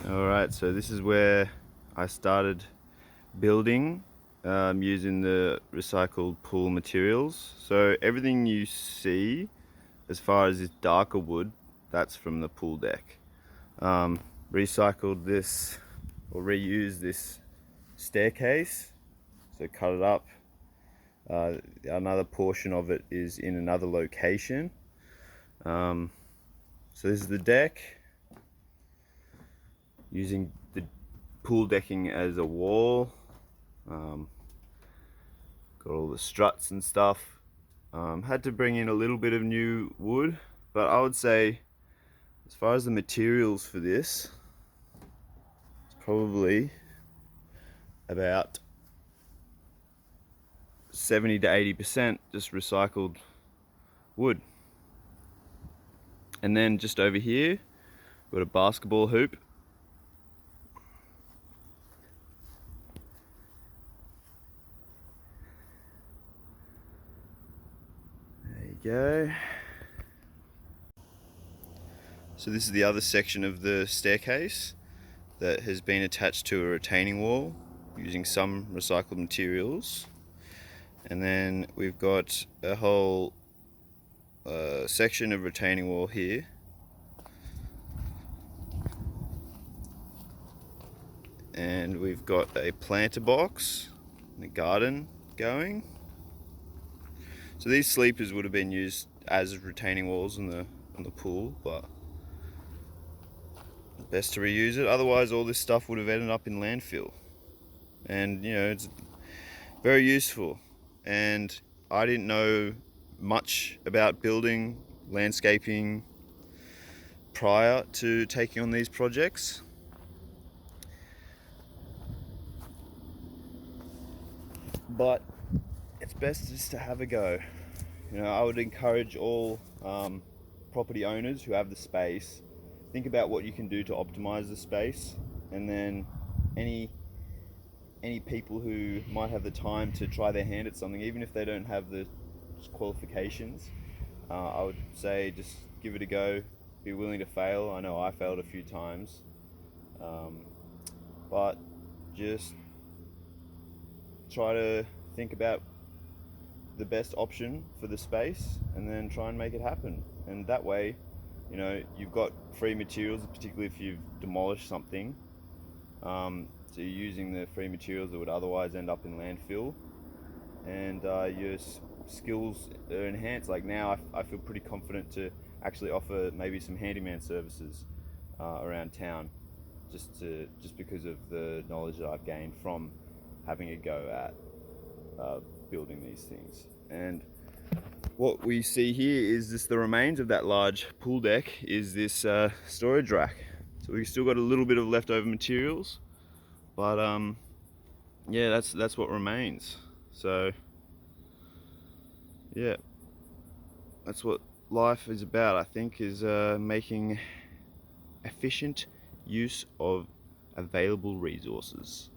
Alright, so this is where I started building using the recycled pool materials. So everything you see as far as this darker wood, that's from the pool deck. Recycled this or reused this staircase, so cut it up. Another portion of it is in another location. So this is the deck, using the pool decking as a wall. Got all the struts and stuff. Had to bring in a little bit of new wood, but I would say as far as the materials for this, it's probably about 70 to 80% just recycled wood. And then just over here, got a basketball hoop. There you go. So this is the other section of the staircase that has been attached to a retaining wall using some recycled materials. And then we've got a whole section of retaining wall here. And we've got a planter box and a garden going. So these sleepers would have been used as retaining walls in the pool, but best to reuse it. Otherwise, all this stuff would have ended up in landfill. And you know, it's very useful. And I didn't know much about building, landscaping prior to taking on these projects. But it's best just to have a go. You know, I would encourage all property owners who have the space, think about what you can do to optimize the space, and then any people who might have the time to try their hand at something, even if they don't have the qualifications, I would say just give it a go, be willing to fail. I know I failed a few times, but just try to think about the best option for the space and then try and make it happen. And that way, you know, you've got free materials, particularly if you've demolished something. So you're using the free materials that would otherwise end up in landfill, and your skills are enhanced. Like now, I feel pretty confident to actually offer maybe some handyman services around town, just because of the knowledge that I've gained from having a go at building these things. And what we see here is just the remains of that large pool deck is this storage rack. So we've still got a little bit of leftover materials, but yeah, that's what remains. So yeah, that's what life is about, I think, is making efficient use of available resources.